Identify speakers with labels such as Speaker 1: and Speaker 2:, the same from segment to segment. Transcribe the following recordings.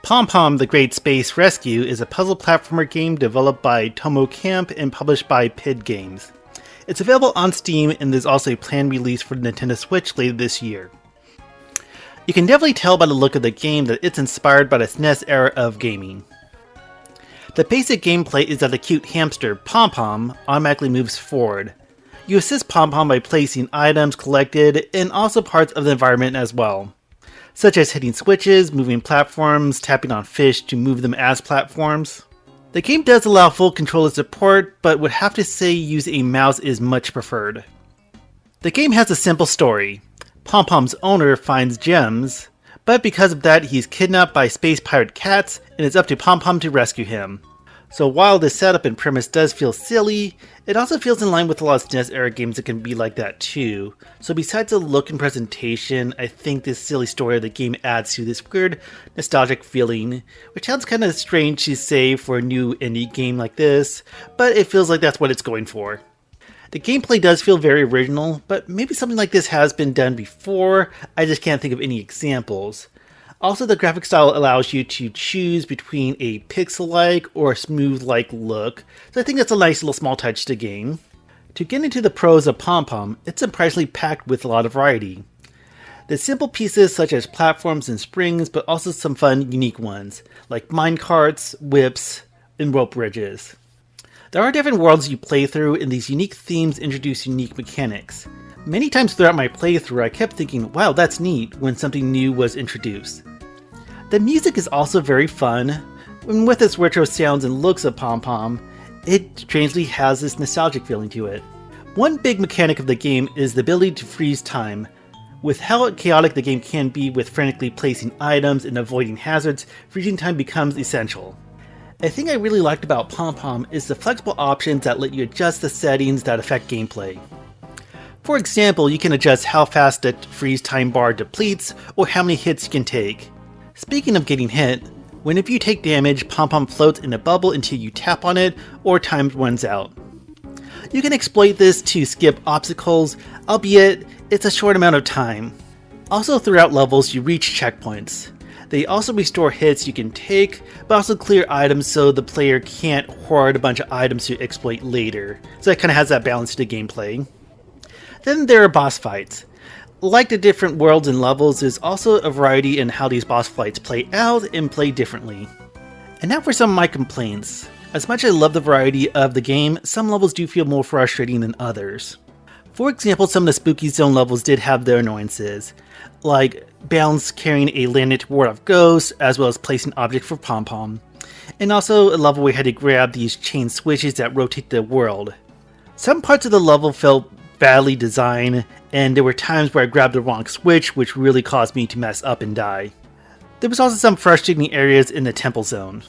Speaker 1: PomPom The Great Space Rescue is a puzzle platformer game developed by Tomo Camp and published by PID Games. It's available on Steam, and there's also a planned release for the Nintendo Switch later this year. You can definitely tell by the look of the game that it's inspired by the SNES era of gaming. The basic gameplay is that the cute hamster, PomPom, automatically moves forward. You assist PomPom by placing items collected and also parts of the environment as well, such as hitting switches, moving platforms, tapping on fish to move them as platforms. The game does allow full controller support, but would have to say using a mouse is much preferred. The game has a simple story. PomPom's owner finds gems, but because of that he's kidnapped by space pirate cats, and it's up to PomPom to rescue him. So while the setup and premise does feel silly, it also feels in line with a lot of SNES era games that can be like that too. So besides the look and presentation, I think this silly story of the game adds to this weird nostalgic feeling, which sounds kind of strange to say for a new indie game like this, but it feels like that's what it's going for. The gameplay does feel very original, but maybe something like this has been done before, I just can't think of any examples. Also, the graphic style allows you to choose between a pixel-like or a smooth-like look, so I think that's a nice little small touch to the game. To get into the pros of PomPom, it's surprisingly packed with a lot of variety. There's simple pieces such as platforms and springs, but also some fun, unique ones, like minecarts, whips, and rope bridges. There are different worlds you play through, and these unique themes introduce unique mechanics. Many times throughout my playthrough, I kept thinking, wow, that's neat, when something new was introduced. The music is also very fun, and with its retro sounds and looks of PomPom, it strangely has this nostalgic feeling to it. One big mechanic of the game is the ability to freeze time. With how chaotic the game can be with frantically placing items and avoiding hazards, freezing time becomes essential. A thing I really liked about PomPom is the flexible options that let you adjust the settings that affect gameplay. For example, you can adjust how fast the freeze time bar depletes or how many hits you can take. Speaking of getting hit, whenever you take damage, PomPom floats in a bubble until you tap on it or time runs out. You can exploit this to skip obstacles, albeit it's a short amount of time. Also throughout levels you reach checkpoints. They also restore hits you can take, but also clear items so the player can't hoard a bunch of items to exploit later. So it kind of has that balance to gameplay. Then there are boss fights. Like the different worlds and levels, there's also a variety in how these boss fights play out and play differently. And now for some of my complaints. As much as I love the variety of the game, some levels do feel more frustrating than others. For example, some of the Spooky Zone levels did have their annoyances, like Bounce carrying a lantern to ward off ghosts, as well as placing objects for PomPom, and also a level where you had to grab these chain switches that rotate the world. Some parts of the level felt badly designed, and there were times where I grabbed the wrong switch, which really caused me to mess up and die. There was also some frustrating areas in the Temple Zone.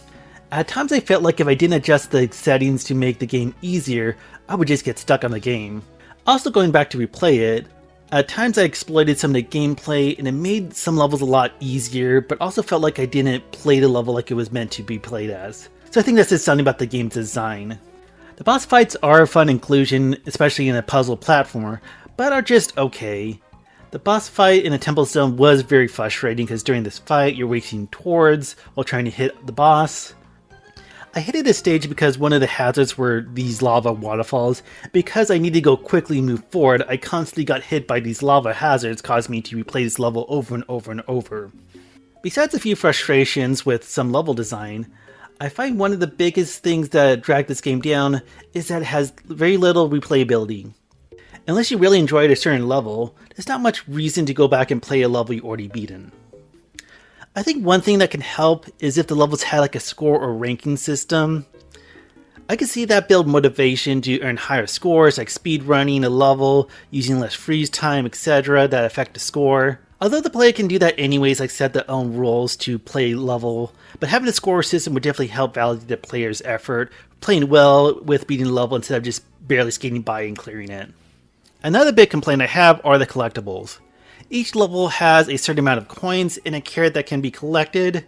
Speaker 1: At times I felt like if I didn't adjust the settings to make the game easier, I would just get stuck on the game. Also going back to replay it, at times I exploited some of the gameplay and it made some levels a lot easier, but also felt like I didn't play the level like it was meant to be played as. So I think that says something about the game's design. The boss fights are a fun inclusion, especially in a puzzle platformer, but are just okay. The boss fight in the Temple Zone was very frustrating because during this fight you're racing towards while trying to hit the boss. I hated this stage because one of the hazards were these lava waterfalls. Because I needed to go quickly move forward, I constantly got hit by these lava hazards, causing me to replay this level over and over and over. Besides a few frustrations with some level design, I find one of the biggest things that drag this game down is that it has very little replayability. Unless you really enjoyed a certain level, there's not much reason to go back and play a level you already beaten. I think one thing that can help is if the levels had like a score or ranking system. I can see that build motivation to earn higher scores, like speed running a level, using less freeze time, etc. that affect the score. Although the player can do that anyways, like set their own rules to play level, but having a score system would definitely help validate the player's effort, playing well with beating the level instead of just barely skating by and clearing it. Another big complaint I have are the collectibles. Each level has a certain amount of coins and a carrot that can be collected.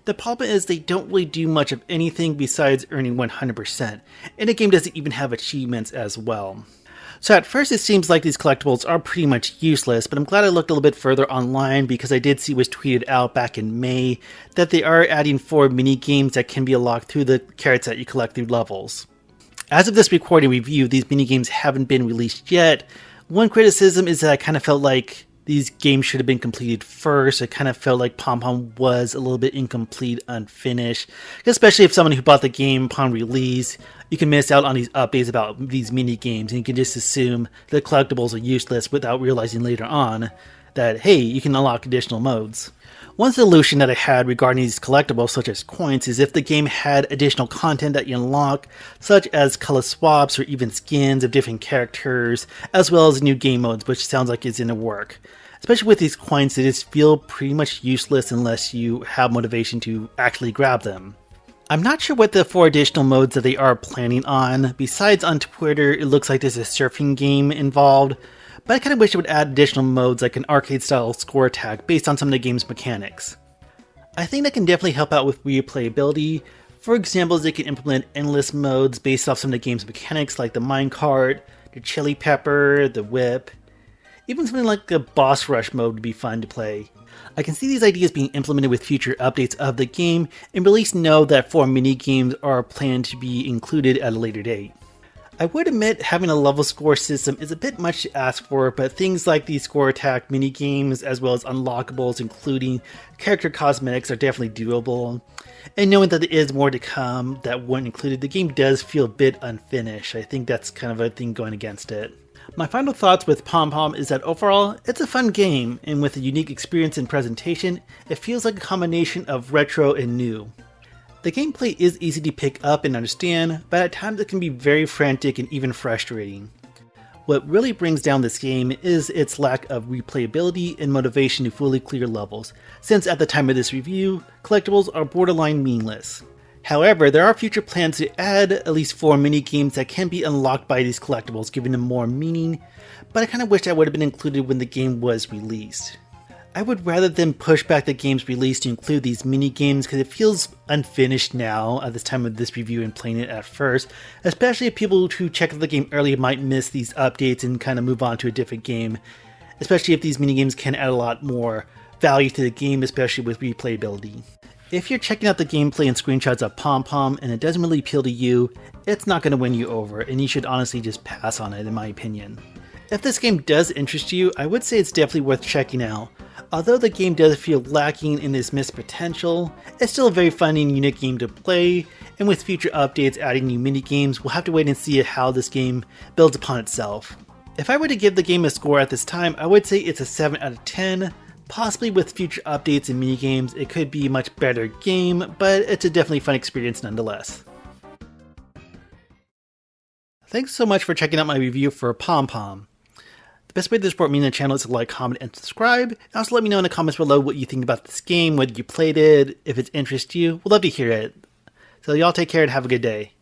Speaker 1: The problem is they don't really do much of anything besides earning 100%, and the game doesn't even have achievements as well. So at first it seems like these collectibles are pretty much useless, but I'm glad I looked a little bit further online because I did see it was tweeted out back in May that they are adding 4 mini games that can be unlocked through the carrots that you collect through levels. As of this recording review, these mini games haven't been released yet. One criticism is that I kind of felt like these games should have been completed first. I kind of felt like PomPom was a little bit incomplete, unfinished, especially if someone who bought the game upon release, you can miss out on these updates about these mini games and you can just assume the collectibles are useless without realizing later on that, hey, you can unlock additional modes. One solution that I had regarding these collectibles, such as coins, is if the game had additional content that you unlock, such as color swaps or even skins of different characters, as well as new game modes, which sounds like it's in the work. Especially with these coins, they just feel pretty much useless unless you have motivation to actually grab them. I'm not sure what the 4 additional modes that they are planning on. Besides on Twitter, it looks like there's a surfing game involved, but I kind of wish it would add additional modes like an arcade-style score attack based on some of the game's mechanics. I think that can definitely help out with replayability. For example, they can implement endless modes based off some of the game's mechanics like the minecart, the chili pepper, the whip. Even something like a boss rush mode would be fun to play. I can see these ideas being implemented with future updates of the game, and release know that 4 mini-games are planned to be included at a later date. I would admit having a level score system is a bit much to ask for, but things like these score attack mini-games as well as unlockables including character cosmetics are definitely doable. And knowing that there is more to come that weren't included, the game does feel a bit unfinished. I think that's kind of a thing going against it. My final thoughts with PomPom is that overall, it's a fun game, and with a unique experience and presentation, it feels like a combination of retro and new. The gameplay is easy to pick up and understand, but at times it can be very frantic and even frustrating. What really brings down this game is its lack of replayability and motivation to fully clear levels, since at the time of this review, collectibles are borderline meaningless. However, there are future plans to add at least 4 mini-games that can be unlocked by these collectibles, giving them more meaning, but I kind of wish that would have been included when the game was released. I would rather than push back the game's release to include these mini-games because it feels unfinished now at this time of this review and playing it at first, especially if people who check out the game early might miss these updates and kind of move on to a different game, especially if these mini-games can add a lot more value to the game, especially with replayability. If you're checking out the gameplay and screenshots of PomPom and it doesn't really appeal to you, it's not going to win you over, and you should honestly just pass on it in my opinion. If this game does interest you, I would say it's definitely worth checking out. Although the game does feel lacking in its missed potential, it's still a very fun and unique game to play, and with future updates adding new mini-games, we'll have to wait and see how this game builds upon itself. If I were to give the game a score at this time, I would say it's a 7 out of 10. Possibly with future updates and mini-games, it could be a much better game, but it's a definitely fun experience nonetheless. Thanks so much for checking out my review for PomPom. The best way to support me and the channel is to like, comment, and subscribe. And also let me know in the comments below what you think about this game, whether you played it, if it interests you. We'd love to hear it. So y'all take care and have a good day.